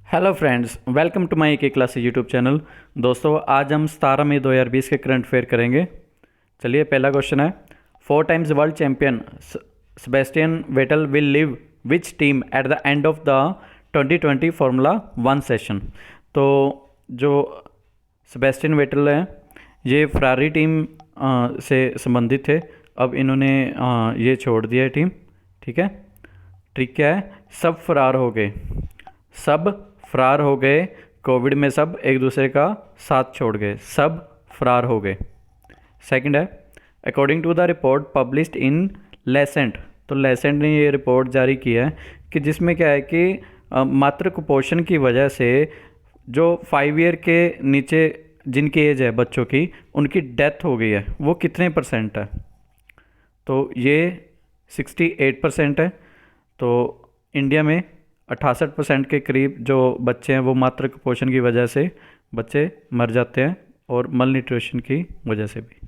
Hello friends, welcome to my K class YouTube channel. दोस्तों, आज हम 17 मई 2020 के करंट अफेयर करेंगे। चलिए, पहला क्वेश्चन है, 4 times world champion Sebastian Vettel will leave which team at the end of the 2020 formula 1 session. तो जो सेबेस्टियन वेटल हैं, ये फरारी टीम से संबंधित थे। अब इन्होंने ये छोड़ दिया है टीम। ठीक है, ट्रिक क्या है? सब फरार हो गए, सब फरार हो गए। कोविड में सब एक दूसरे का साथ छोड़ गए, सब फरार हो गए। सेकंड है, according to the report published in Lancet. तो लेसेंट ने ये रिपोर्ट जारी की है कि जिसमें क्या है कि मातृ कुपोषण की वजह से जो 5 ईयर के नीचे जिनकी एज है बच्चों की, उनकी डेथ हो गई है, वो कितने परसेंट है? तो ये 68% है। तो इंडिया में 68% के करीब जो बच्चे हैं वो मातृ कुपोषण की वजह से बच्चे मर जाते हैं, और मल न्यूट्रिशन की वजह से भी।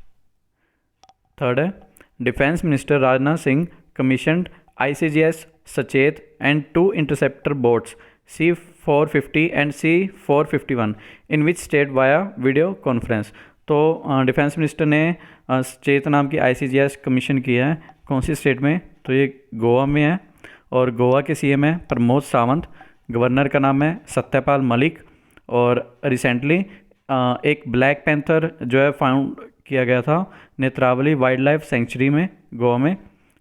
थर्ड है, defence minister Rajnath Singh commissioned ICGS सचेत and 2 interceptor boats C450 and C451 in which state via video conference. तो डिफेंस मिनिस्टर ने सचेत नाम की ICGS कमीशन की है। कौन सी स्टेट में? तो ये गोवा में है, और गोवा के CM है प्रमोद सावंत। गवर्नर का नाम है सत्यपाल मलिक। और रिसेंटली एक ब्लैक पैंथर जो है फाउंड किया गया था नेत्रावली वाइल्ड लाइफ सेंचुरी में, गोवा में।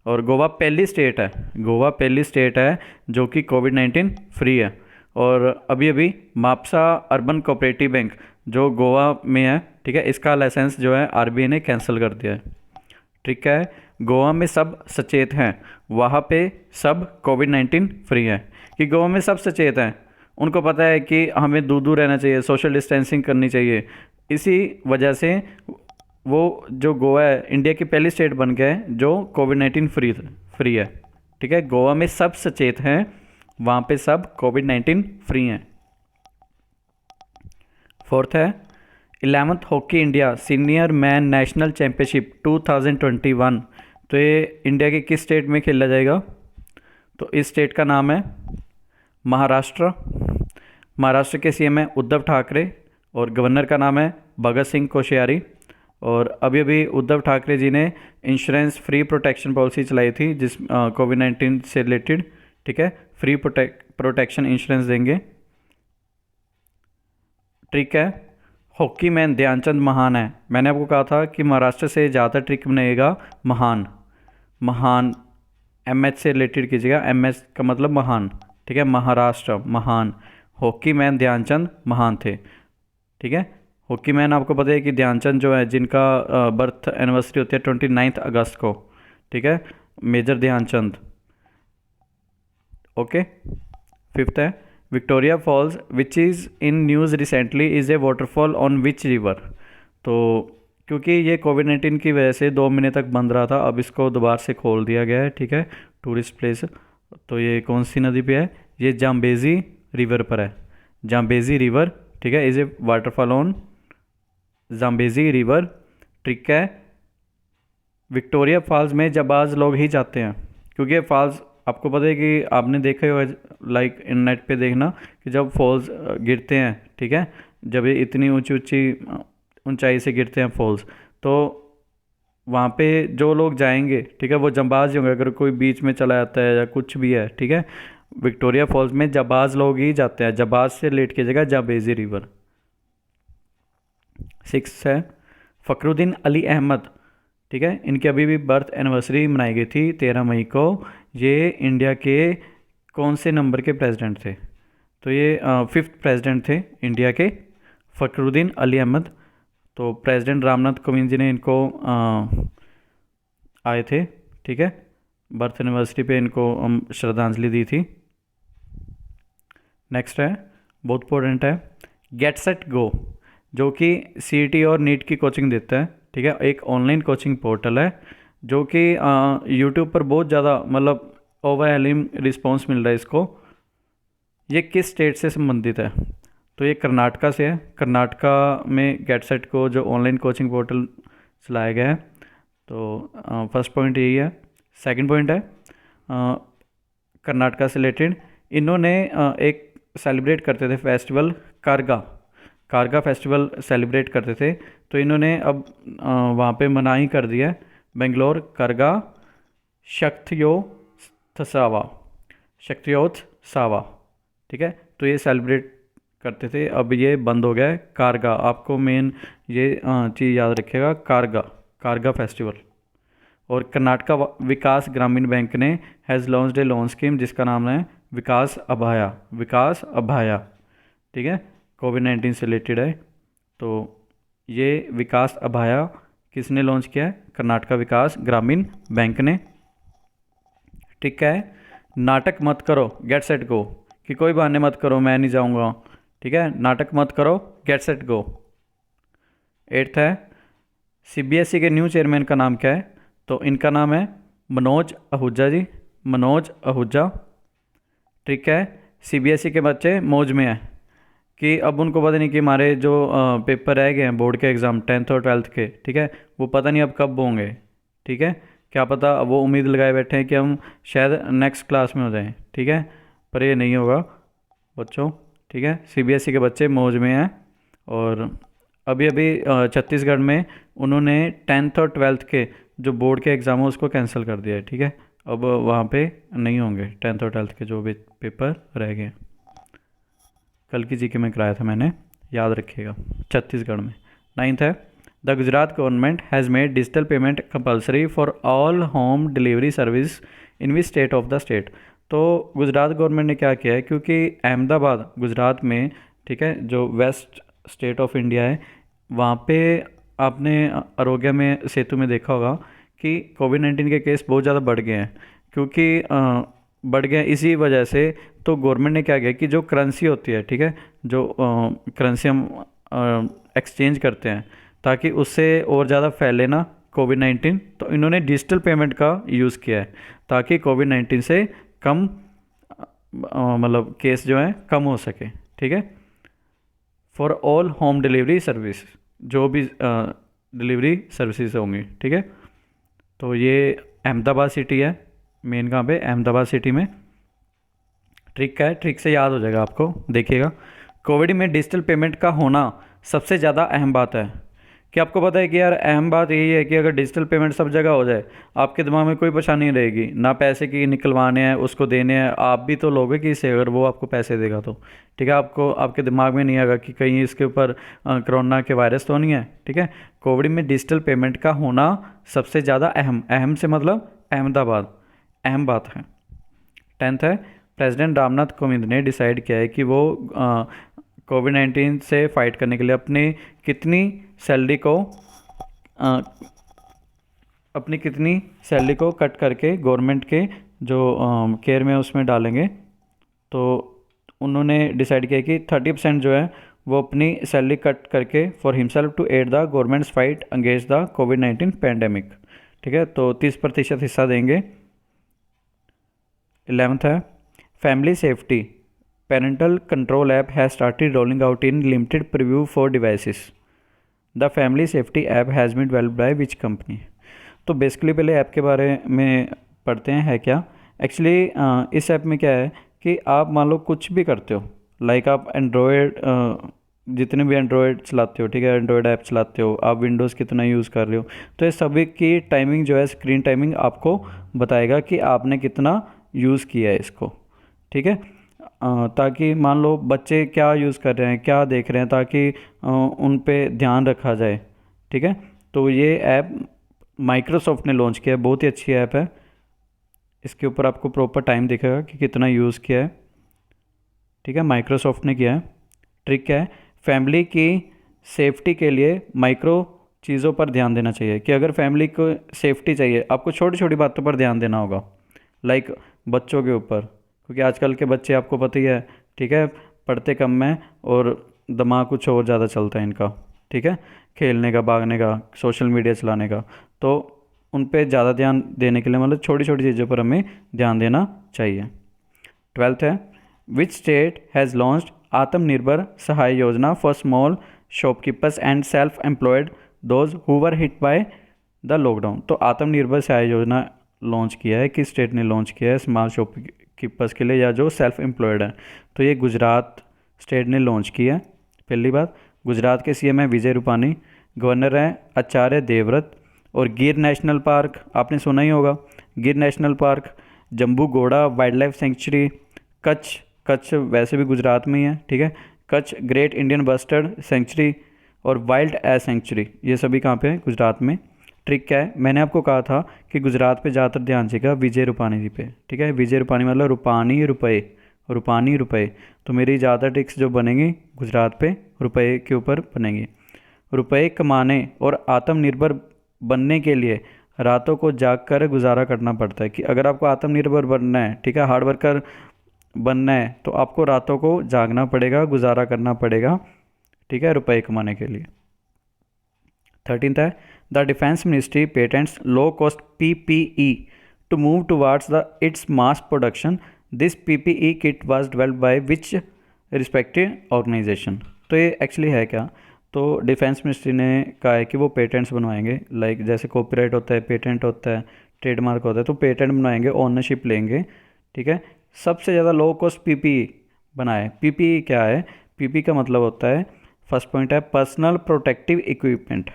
और गोवा पहली स्टेट है, गोवा पहली स्टेट है जो कि कोविड-19 फ्री है। और अभी अभी मापसा अर्बन कोऑपरेटिव बैंक जो गोवा में है, ठीक है, इसका लाइसेंस जो है RBI ने कैंसिल कर दिया है। ठीक है, गोवा में सब सचेत हैं, वहाँ पे सब कोविड-19 फ्री है। कि गोवा में सब सचेत हैं, उनको पता है कि हमें दूर दूर रहना चाहिए, सोशल डिस्टेंसिंग करनी चाहिए। इसी वजह से वो जो गोवा है इंडिया की पहली स्टेट बन गया है जो कोविड-19 फ्री है। ठीक है, गोवा में सब सचेत हैं, वहाँ पे सब कोविड-19 फ्री हैं। फोर्थ है, 11th hockey India senior man national championship 2021। तो ये इंडिया के किस स्टेट में खेला जाएगा? तो इस स्टेट का नाम है महाराष्ट्र। महाराष्ट्र के CM है उद्धव ठाकरे, और गवर्नर का नाम है भगत सिंह कोश्यारी। और अभी अभी उद्धव ठाकरे जी ने इंश्योरेंस फ्री प्रोटेक्शन पॉलिसी चलाई थी जिस कोविड-19 से रिलेटेड। ठीक है, फ्री प्रोटेक्शन इंश्योरेंस देंगे। ट्रिक है, हॉकी मैन ध्यानचंद महान है। मैंने आपको कहा था कि महाराष्ट्र से ज़्यादा ट्रिक बनाइएगा, महान। महान MH से रिलेटेड कीजिएगा, MS का मतलब महान। ठीक है, महाराष्ट्र महान, हॉकी मैन ध्यानचंद महान थे। ठीक है, हॉकी मैन आपको पता है कि ध्यानचंद जो है जिनका बर्थ एनिवर्सरी होती है 29 अगस्त को। ठीक है, मेजर ध्यानचंद। ओके। फिफ्थ है, Victoria Falls which is in news recently is a waterfall on which river. तो क्योंकि ये कोविड-19 की वजह से 2 महीने तक बंद रहा था, अब इसको दोबारा से खोल दिया गया है। ठीक है, टूरिस्ट प्लेस। तो ये कौन सी नदी पे है? ये जाम्बेजी रिवर पर है, जाम्बेजी रिवर। ठीक है, is a waterfall on Zambezi river. Trick है, विक्टोरिया फॉल्स में जाबाज लोग ही जाते हैं, क्योंकि ये फॉल्स आपको पता है कि आपने देखा ही होगा, लाइक नेट पे देखना कि जब फॉल्स गिरते हैं, ठीक है, जब ये इतनी ऊंची ऊंची ऊंचाई से गिरते हैं फॉल्स, तो वहाँ पे जो लोग जाएंगे, ठीक है, वो जाबाज ही होंगे। अगर कोई बीच में चला जाता है या कुछ भी है, ठीक है, विक्टोरिया फॉल्स में जाबाज लोग ही जाते हैं। जाबाज से रिलेट की जगह जाबेजी रिवर। 6 है, फ़खरुद्दीन अली अहमद। ठीक है, इनकी अभी भी बर्थ एनिवर्सरी मनाई गई थी 13 मई को। ये इंडिया के कौन से नंबर के प्रेसिडेंट थे? तो ये 5th प्रेसिडेंट थे इंडिया के, फ़खरुद्दीन अली अहमद। तो प्रेसिडेंट रामनाथ कोविंद जी ने इनको आए थे, ठीक है, बर्थ एनिवर्सरी पे इनको श्रद्धांजलि दी थी। नेक्स्ट है, बहुत इंपॉर्टेंट है, गेट सेट गो, जो कि CET और नीट की कोचिंग देता है। ठीक है, एक ऑनलाइन कोचिंग पोर्टल है जो कि यूट्यूब पर बहुत ज़्यादा मतलब ओवरवेलमिंग रिस्पॉन्स मिल रहा है इसको। ये किस स्टेट से संबंधित है? तो ये कर्नाटका से है। कर्नाटका में गेट सेट को जो ऑनलाइन कोचिंग पोर्टल चलाया गया है। तो फर्स्ट पॉइंट यही है। सेकंड पॉइंट है, कर्नाटका से रिलेटेड इन्होंने एक सेलिब्रेट करते थे फेस्टिवल कारगा, कारगा फेस्टिवल सेलिब्रेट करते थे, तो इन्होंने अब वहाँ पे मनाही कर दिया है, बेंगलोर कारगा शक्तियोत्सवा, शक्तियोत्सवा, ठीक है। तो ये सेलिब्रेट करते थे, अब ये बंद हो गया है कारगा। आपको मेन ये चीज़ याद रखिएगा, कारगा, कारगा फेस्टिवल। और कर्नाटका विकास ग्रामीण बैंक ने has launched A loan scheme जिसका नाम है विकास अभाया, विकास अभाया, ठीक है, कोविड-19 से रिलेटेड है। तो ये विकास अभाया किसने लॉन्च किया है? कर्नाटका विकास ग्रामीण बैंक ने, ठीक है। नाटक मत करो, गेट सेट गो, कि कोई बहाने मत करो मैं नहीं जाऊंगा, ठीक है, नाटक मत करो, गेट सेट गो। 8th है, सीबीएसई के न्यू चेयरमैन का नाम क्या है? तो इनका नाम है मनोज आहूजा जी, मनोज आहूजा, ठीक है। सीबीएसई के बच्चे मौज में हैं कि अब उनको पता नहीं कि हमारे जो पेपर रह गए हैं बोर्ड के एग्ज़ाम 10th और 12th के, ठीक है, वो पता नहीं अब कब होंगे, ठीक है, क्या पता, वो उम्मीद लगाए बैठे हैं कि हम शायद नेक्स्ट क्लास में हो जाएं, ठीक है, पर ये नहीं होगा बच्चों, ठीक है। सीबीएसई के बच्चे मौज में हैं। और अभी अभी छत्तीसगढ़ में उन्होंने 10th और 12th के जो बोर्ड के एग्ज़ाम है उसको कैंसिल कर दिया है, ठीक है, अब वहाँ पे नहीं होंगे 10th और 12th के जो भी पेपर रह गए। कल की जीके में कराया था मैंने, याद रखिएगा, छत्तीसगढ़ में। 9th है, the Gujarat government has made digital payment compulsory for all home delivery service in which state of the state. तो गुजरात गवर्नमेंट ने क्या किया है, क्योंकि अहमदाबाद गुजरात में, ठीक है, जो वेस्ट स्टेट ऑफ इंडिया है, वहाँ पे आपने आरोग्य में सेतु में देखा होगा कि कोविड-19 के केस बहुत ज़्यादा बढ़ गए हैं, क्योंकि बढ़ गए हैं इसी वजह से। तो गवर्नमेंट ने क्या किया कि जो करेंसी होती है, ठीक है, जो करेंसी हम एक्सचेंज करते हैं ताकि उससे और ज़्यादा फैले ना कोविड-19, तो इन्होंने डिजिटल पेमेंट का यूज़ किया है ताकि कोविड-19 से कम मतलब केस जो है कम हो सके, ठीक है। For all home delivery service, जो भी डिलीवरी सर्विसेज होंगी, ठीक है। तो ये अहमदाबाद सिटी है, मेन कहाँ पे? अहमदाबाद सिटी में। ट्रिक है, ट्रिक से याद हो जाएगा आपको, देखिएगा। कोविड में डिजिटल पेमेंट का होना सबसे ज़्यादा अहम बात है। कि आपको पता है कि यार अहम बात यही है कि अगर डिजिटल पेमेंट सब जगह हो जाए, आपके दिमाग में कोई परेशानी नहीं रहेगी, ना पैसे की निकलवाने हैं, उसको देने हैं, आप भी तो लोगे कि इससे अगर वो आपको पैसे देगा तो, ठीक है, आपको आपके दिमाग में नहीं आएगा कि कहीं इसके ऊपर कोरोना के वायरस तो नहीं है, ठीक है। कोविड में डिजिटल पेमेंट का होना सबसे ज़्यादा अहम, अहम से मतलब अहमदाबाद, अहम बात है। 10th है, प्रेसिडेंट रामनाथ कोविंद ने डिसाइड किया है कि वो कोविड-19 से फाइट करने के लिए अपनी कितनी सैलरी को कट करके गवर्नमेंट के जो केयर में उसमें डालेंगे। तो उन्होंने डिसाइड किया कि 30% जो है वो अपनी सैलरी कट करके for himself to aid the government's fight against the कोविड-19 पैंडेमिक, ठीक है, तो 30% हिस्सा देंगे। 11th है, family safety parental control app has started rolling out in limited preview for devices. The family safety app has been developed by which company. तो basically पहले app के बारे में पढ़ते हैं, है क्या। एक्चुअली इस ऐप में क्या है कि आप मान लो कुछ भी करते हो, लाइक आप एंड्रॉयड जितने भी एंड्रॉयड चलाते हो, ठीक है, एंड्रॉयड ऐप चलाते हो, आप विंडोज़ कितना यूज़ कर रहे हो, तो ये सभी की टाइमिंग जो है, स्क्रीन टाइमिंग आपको बताएगा कि आपने कितना यूज़ किया है इसको, ठीक है। ताकि मान लो बच्चे क्या यूज़ कर रहे हैं, क्या देख रहे हैं, ताकि उन पे ध्यान रखा जाए, ठीक है। तो ये ऐप माइक्रोसॉफ्ट ने लॉन्च किया है, बहुत ही अच्छी ऐप है। इसके ऊपर आपको प्रॉपर टाइम दिखेगा कि कितना यूज़ किया है, ठीक है, माइक्रोसॉफ्ट ने किया है। ट्रिक है, फैमिली की सेफ्टी के लिए माइक्रो चीज़ों पर ध्यान देना चाहिए, कि अगर फैमिली को सेफ्टी चाहिए, आपको छोटी छोटी बातों पर ध्यान देना होगा, लाइक बच्चों के ऊपर, क्योंकि आजकल के बच्चे आपको पता ही है, ठीक है, पढ़ते कम हैं और दिमाग कुछ और ज़्यादा चलता है इनका, ठीक है, खेलने का, भागने का, सोशल मीडिया चलाने का, तो उन पे ज़्यादा ध्यान देने के लिए मतलब छोटी छोटी चीज़ों पर हमें ध्यान देना चाहिए। 12th है, विच स्टेट हैज़ लॉन्च्ड आत्मनिर्भर सहाय योजना for small shopkeepers and self employed those who were hit by the lockdown. तो आत्मनिर्भर सहाय योजना लॉन्च किया है, किस स्टेट ने लॉन्च किया है स्मॉल कीपर्स के लिए या जो सेल्फ एम्प्लॉयड हैं। तो ये गुजरात स्टेट ने लॉन्च की है। पहली बात, गुजरात के सीएम है विजय रूपानी, गवर्नर हैं आचार्य देवव्रत। और गिर नेशनल पार्क आपने सुना ही होगा, गिर national park, Jambughoda wild life sanctuary, Kutch, Kutch वैसे भी गुजरात में ही है, ठीक है, Kutch great Indian bustard sanctuary और वाइल्ड एस सेंचुरी, ये सभी कहाँ पे है? गुजरात में। ट्रिक क्या है? मैंने आपको कहा था कि गुजरात पे ज़्यादातर ध्यान देगा विजय रूपानी जी पे, ठीक है, विजय रूपानी मतलब रूपानी रुपए, रूपानी रुपए। तो मेरी ज़्यादा ट्रिक्स जो बनेंगी गुजरात पे रुपए के ऊपर बनेंगी। रुपए कमाने और आत्मनिर्भर बनने के लिए रातों को जाग कर गुजारा करना पड़ता है। कि अगर आपको आत्मनिर्भर बनना है, ठीक है, हार्ड वर्कर बनना है, तो आपको रातों को जागना पड़ेगा, गुजारा करना पड़ेगा, ठीक है, रुपए कमाने के लिए। 13th है, the defence ministry patents low cost PPE to move towards the its mass production. This PPE kit was developed by which respective organisation. तो ये एक्चुअली है क्या? तो डिफेंस मिनिस्ट्री ने कहा है कि वो पेटेंट्स बनवाएंगे, लाइक जैसे कॉपीराइट होता है, पेटेंट होता है, ट्रेडमार्क होता है, तो पेटेंट बनवाएंगे, ओनरशिप लेंगे, ठीक है। सबसे ज़्यादा लो कॉस्ट PPE बनाए। PPE क्या है? PPE का मतलब होता है, फर्स्ट पॉइंट है पर्सनल प्रोटेक्टिव इक्विपमेंट।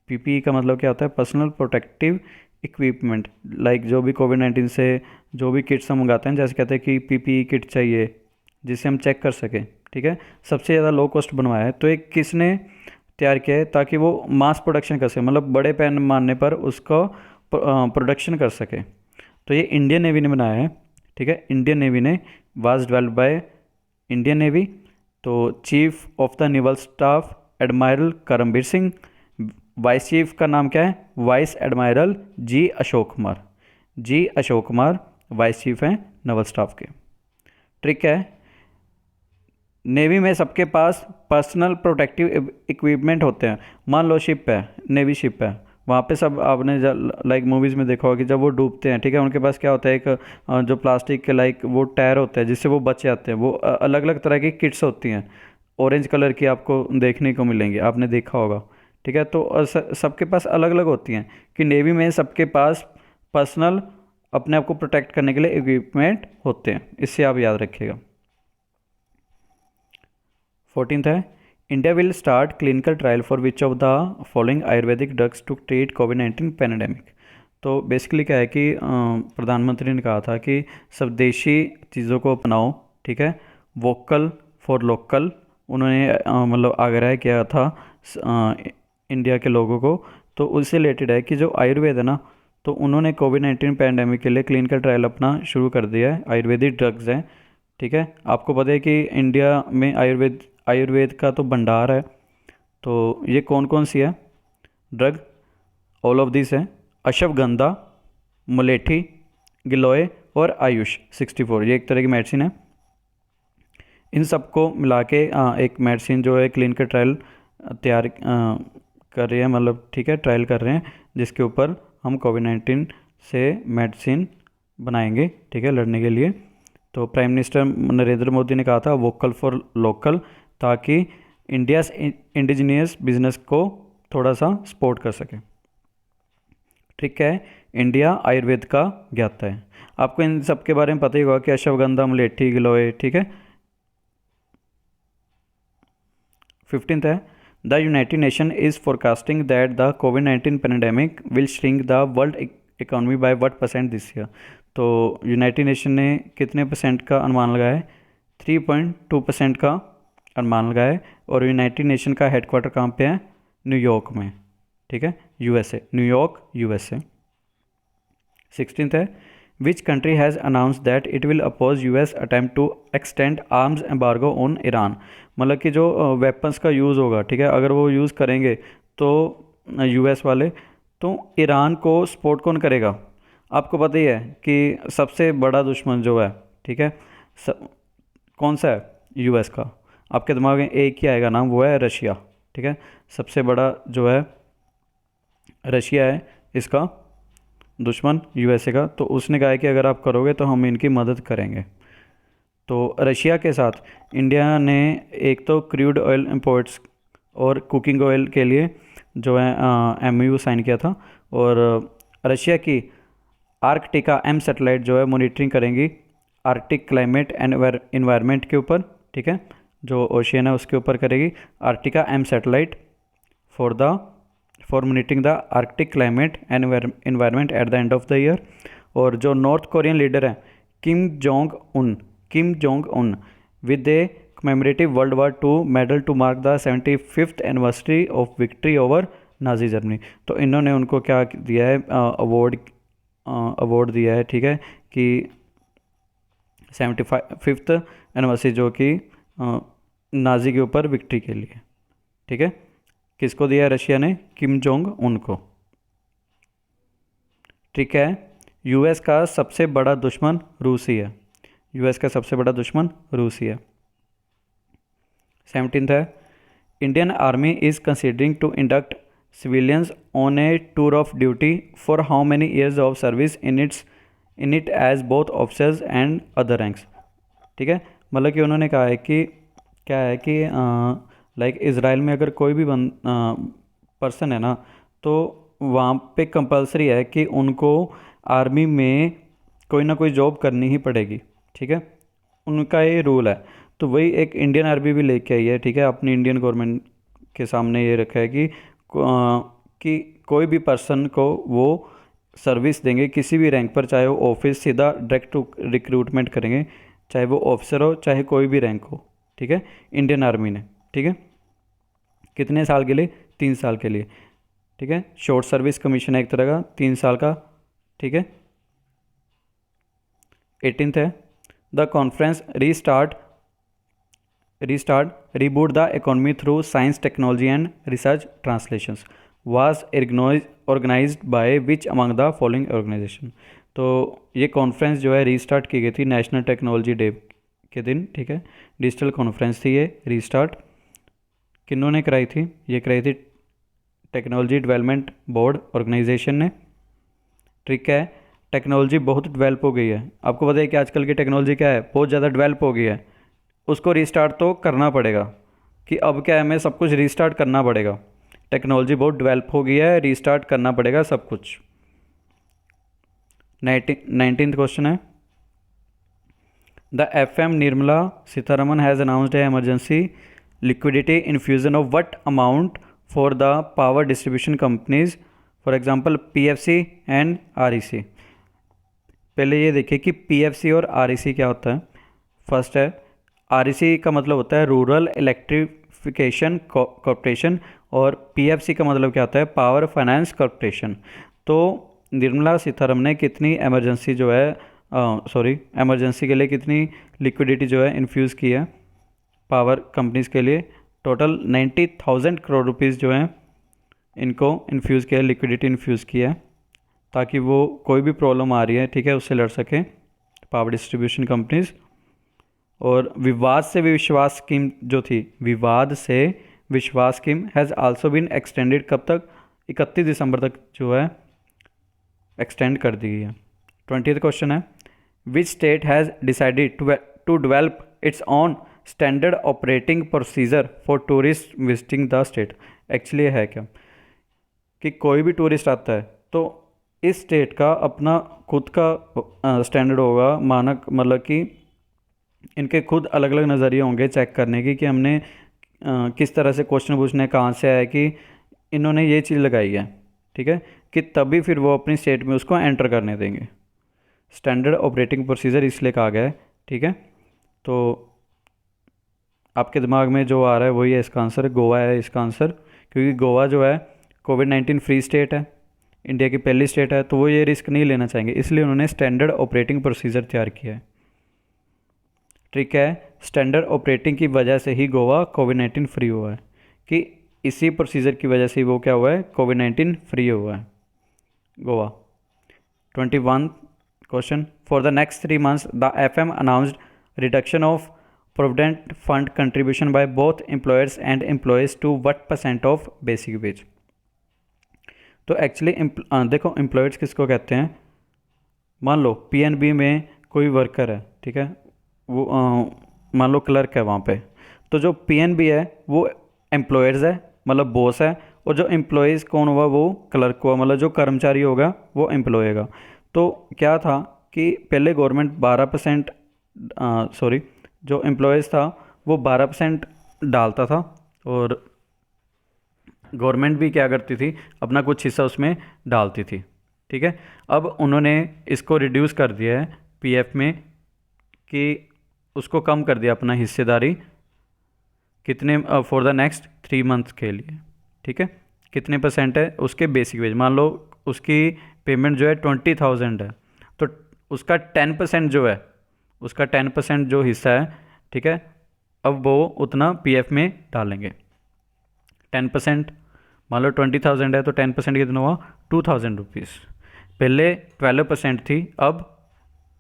PPE का मतलब क्या होता है? Personal protective equipment. लाइक जो भी कोविड-19 से जो भी किट्स हम मंगाते हैं, जैसे कहते हैं कि PPE किट चाहिए जिससे हम चेक कर सकें, ठीक है, सबसे ज़्यादा लो कॉस्ट बनवाया है। तो एक किसने तैयार किया है? ताकि वो मास प्रोडक्शन कर सके, मतलब बड़े पैमाने पर उसको प्रोडक्शन कर सके। तो ये इंडियन नेवी ने बनाया है, ठीक है, इंडियन नेवी ने, was developed by Indian Navy. तो chief of the naval staff admiral Karambir Singh, vice chief का नाम क्या है? Vice admiral G Ashok Kumar, G Ashok Kumar vice chief हैं नेवल स्टाफ के। ट्रिक है, नेवी में सबके पास पर्सनल प्रोटेक्टिव इक्विपमेंट होते हैं। मान लो शिप है, नेवी शिप है, वहाँ पे सब आपने लाइक मूवीज़ में देखा होगा कि जब वो डूबते हैं, ठीक है, उनके पास क्या होता है? एक जो प्लास्टिक के लाइक वो टायर होता है जिससे वो बच जाते हैं। वो अलग अलग तरह की किट्स होती हैं, ऑरेंज कलर की आपको देखने को मिलेंगी, आपने देखा होगा, ठीक है। तो सबके पास अलग अलग होती हैं कि नेवी में सबके पास पर्सनल अपने आप को प्रोटेक्ट करने के लिए इक्विपमेंट होते हैं, इससे आप याद रखिएगा। 14th है, India will start clinical trial for which of the following Ayurvedic drugs to treat कोविड-19 पैंडेमिक। तो बेसिकली क्या है कि प्रधानमंत्री ने कहा था कि स्वदेशी चीज़ों को अपनाओ, ठीक है, वोकल फॉर लोकल उन्होंने मतलब आग्रह किया था इंडिया के लोगों को। तो उससे रिलेटेड है कि जो आयुर्वेद है ना, तो उन्होंने कोविड-19 पैंडेमिक के लिए क्लिनिकल ट्रायल अपना शुरू कर दिया है। आयुर्वेदिक ड्रग्स हैं, ठीक है, आपको पता है कि इंडिया में आयुर्वेद का तो भंडार है। तो ये कौन कौन सी है ड्रग? ऑल ऑफ दिस है, अश्वगंधा, मुलेठी, गिलोय और आयुष 64, ये एक तरह की मेडिसिन है। इन सबको मिला के एक मेडिसिन जो है क्लिनिकल ट्रायल तैयार कर रही है, मतलब ठीक है, ट्रायल कर रहे हैं, जिसके ऊपर हम कोविड-19 से मेडिसिन बनाएंगे, ठीक है, लड़ने के लिए। तो प्राइम मिनिस्टर नरेंद्र मोदी ने कहा था वोकल फॉर लोकल, ताकि इंडिया इंडिजिनियस बिजनेस को थोड़ा सा सपोर्ट कर सके। ठीक है, इंडिया आयुर्वेद का ज्ञाता है। आपको इन सब के बारे में पता ही होगा कि अश्वगंधा, मुलेठी, गिलोय, ठीक है। 15th है, the United nation is forecasting that the covid pandemic will shrink the world economy by what % this year. तो यूनाइटेड नेशन ने कितने % का अनुमान लगाया है? 3.2% का अनुमान लगाया है। और यूनाइटेड नेशन का हेडक्वार्टर कहाँ पे है? न्यूयॉर्क में, ठीक है, USA, न्यूयॉर्क USA। 16th है, which country has announce that it will oppose US attempt to extend arms embargo on Iran. मतलब कि जो वेपन्स का यूज़ होगा, ठीक है, अगर वो यूज़ करेंगे तो US वाले, तो ईरान को सपोर्ट कौन करेगा? आपको पता ही है कि सबसे बड़ा दुश्मन जो है, ठीक है, कौन सा है? US का। आपके दिमाग में एक ही आएगा नाम, वो है रशिया, ठीक है। सबसे बड़ा जो है रशिया है, इसका दुश्मन USA का। तो उसने कहा है कि अगर आप करोगे तो हम इनकी मदद करेंगे। तो रशिया के साथ इंडिया ने एक तो क्रूड ऑयल इंपोर्ट्स और कुकिंग ऑयल के लिए जो है MOU साइन किया था। और रशिया की आर्कटिका M सैटेलाइट जो है मॉनिटरिंग करेंगी आर्कटिक क्लाइमेट एंड इन्वायरमेंट के ऊपर, ठीक है, जो ओशियन है उसके ऊपर करेगी। Arktika M satellite for monitoring the Arctic climate and environment at the end of the year. और जो नॉर्थ कोरियन लीडर हैं Kim Jong Un with a commemorative World War II medal to mark the 75th anniversary of victory over Nazi Germany. तो इन्होंने उनको क्या दिया है, award दिया है, ठीक है, कि 75th एनिवर्सरी जो कि नाजी के ऊपर विक्ट्री के लिए, ठीक है। किसको दिया है रशिया ने? किम जोंग उन को, ठीक है। यूएस का सबसे बड़ा दुश्मन रूस ही है, यूएस का सबसे बड़ा दुश्मन रूस ही है। 17th है, Indian Army is considering to induct civilians on a tour of duty for how many years of service in it as both officers and other ranks, ठीक है। मतलब कि उन्होंने कहा है कि क्या है कि लाइक इज़राइल में अगर कोई भी पर्सन है ना, तो वहाँ पे कंपलसरी है कि उनको आर्मी में कोई ना कोई जॉब करनी ही पड़ेगी, ठीक है, उनका ये रूल है। तो वही एक इंडियन आर्मी भी लेके आई है, ठीक है, अपनी इंडियन गवर्नमेंट के सामने ये रखा है कि कोई भी पर्सन को वो सर्विस देंगे किसी भी रैंक पर, चाहे वो ऑफिस सीधा डायरेक्ट रिक्रूटमेंट करेंगे, चाहे वो ऑफिसर हो चाहे कोई भी रैंक हो, ठीक है, इंडियन आर्मी ने, ठीक है। कितने साल के लिए? 3 साल के लिए, ठीक है। शॉर्ट सर्विस कमीशन है एक तरह का, 3 साल का, ठीक है। 18th है, the conference reboot the economy through science technology and research translations was organised by which among the following organisation. तो ये कॉन्फ्रेंस जो है रीस्टार्ट की गई थी नेशनल टेक्नोलॉजी डे के दिन, ठीक है, डिजिटल कॉन्फ्रेंस थी ये रीस्टार्ट। किन्होंने कराई थी? ये कराई थी टेक्नोलॉजी डेवलपमेंट बोर्ड ऑर्गेनाइजेशन ने, ठीक है। टेक्नोलॉजी बहुत डेवलप हो गई है, आपको पता है कि आजकल की टेक्नोलॉजी क्या है, बहुत ज़्यादा डेवलप हो गई है, उसको रीस्टार्ट तो करना पड़ेगा, कि अब क्या है, हमें सब कुछ रीस्टार्ट करना पड़ेगा। टेक्नोलॉजी बहुत डेवलप हो गई है, रीस्टार्ट करना पड़ेगा सब कुछ। 19th क्वेश्चन है, the FM Nirmala Sitharaman has announced A emergency liquidity infusion of what amount for the power distribution companies, for example PFC and REC। पहले ये देखिए कि PFC और REC क्या होता है। फर्स्ट है, REC का मतलब होता है रूरल इलेक्ट्रिफिकेशन कॉर्पोरेशन, और PFC का मतलब क्या होता है, पावर फाइनेंस कॉर्पोरेशन। तो निर्मला सीतारमन ने कितनी इमरजेंसी जो है इमरजेंसी के लिए कितनी लिक्विडिटी जो है इन्फ्यूज़ की है पावर कंपनीज़ के लिए? टोटल 90,000 करोड़ रुपीज़ जो हैं इनको इन्फ्यूज़ किया है, लिक्विडिटी इन्फ्यूज़ किया है, ताकि वो कोई भी प्रॉब्लम आ रही है, ठीक है, उससे लड़ सकें पावर डिस्ट्रीब्यूशन कंपनीज़। और विवाद से विश्वास स्कीम जो थी, Vivad se Vishwas scheme has also been extended, कब तक? 31 दिसंबर तक जो है एक्सटेंड कर दी गई है। 20th क्वेश्चन है, which state has decided to develop its own standard operating procedure for tourist visiting the state. Actually है क्या कि कोई भी टूरिस्ट आता है तो इस स्टेट का अपना खुद का स्टैंडर्ड होगा, मानक, मतलब कि इनके खुद अलग अलग नज़रिए होंगे चेक करने की कि हमने किस तरह से क्वेश्चन पूछने, कहाँ से आया, कि इन्होंने ये चीज़ लगाई है, ठीक है, कि तभी फिर वो अपनी स्टेट में उसको एंटर करने देंगे। स्टैंडर्ड ऑपरेटिंग प्रोसीजर इसलिए कहा गया है, ठीक है। तो आपके दिमाग में जो आ रहा है वही है इसका आंसर, गोवा है इसका आंसर, क्योंकि गोवा जो है कोविड-19 फ्री स्टेट है, इंडिया की पहली स्टेट है, तो वो ये रिस्क नहीं लेना चाहेंगे, इसलिए उन्होंने स्टैंडर्ड ऑपरेटिंग प्रोसीजर तैयार किया है, ठीक है। स्टैंडर्ड ऑपरेटिंग की वजह से ही गोवा कोविड-19 फ्री हुआ है, कि इसी प्रोसीजर की वजह से वो क्या हुआ है, कोविड-19 फ्री हुआ है Goa. 21 question, for the next 3 months the FM announced reduction of provident fund contribution by both employers and employees to what % of basic wage. तो एक्चुअली देखो एम्प्लॉयर्स किसको कहते हैं? मान लो PNB में कोई वर्कर है, ठीक है, वो मान लो क्लर्क है वहाँ पे, तो जो PNB है वो एम्प्लॉयर्स है, मतलब बॉस है, और जो एम्प्लॉयज़ कौन हुआ, वो क्लर्क हुआ, मतलब जो कर्मचारी होगा वो एम्प्लॉय होगा। तो क्या था कि पहले गवर्नमेंट 12% सॉरी, जो एम्प्लॉयज़ था वो 12% डालता था, और गवर्नमेंट भी क्या करती थी, अपना कुछ हिस्सा उसमें डालती थी। ठीक है, अब उन्होंने इसको रिड्यूस कर दिया है पीएफ में, कि उसको कम कर दिया अपना हिस्सेदारी, कितने फॉर द नेक्स्ट 3 मंथ्स के लिए। ठीक है, कितने परसेंट है उसके बेसिक वेज, मान लो उसकी पेमेंट जो है 20,000 है, तो उसका 10% जो है, उसका 10% जो हिस्सा है, ठीक है, अब वो उतना पीएफ में डालेंगे। 10%, मान लो 20,000 है तो 10% कितना हुआ, 2,000 रुपीज़। पहले 12% थी, अब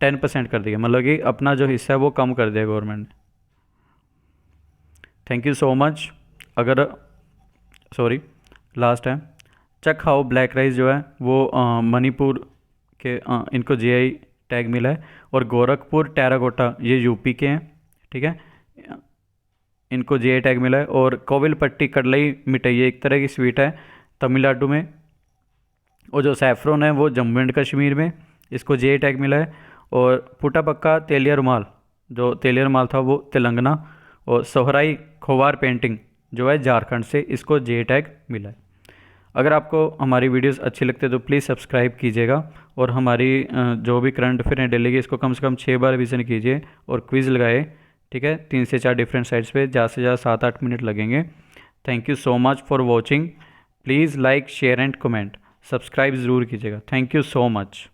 10% कर दिया, मतलब कि अपना जो हिस्सा है वो कम कर दिया गवर्नमेंट ने। Thank you so much. अगर सॉरी, लास्ट है, चक हाउ ब्लैक राइस जो है वो मणिपुर के इनको जीआई टैग मिला है, और गोरखपुर टेराकोटा ये यूपी के हैं। ठीक है, इनको जीआई टैग मिला है। और कोविलपट्टी कड़लई मिठाई ये एक तरह की स्वीट है तमिलनाडु में, और जो सैफरोन है वो जम्मू एंड कश्मीर में, इसको जीआई टैग मिला है। और पुटापक्का तेलिया रुमाल, जो तेलिया रुमाल था वो तेलंगाना, और सोहराई खोवार पेंटिंग जो है झारखंड से, इसको जीआई टैग मिला है। अगर आपको हमारी वीडियोस अच्छी लगती है तो प्लीज़ सब्सक्राइब कीजिएगा, और हमारी जो भी करंट अफेयर हैं डेली की, इसको कम से कम 6 बार रिवीजन कीजिए, और क्विज़ लगाए। ठीक है, 3 से 4 डिफरेंट साइट्स पे, ज़्यादा से ज़्यादा 7-8 मिनट लगेंगे। Thank you so much for watching. Please like share and comment, subscribe ज़रूर कीजिएगा। Thank you so much.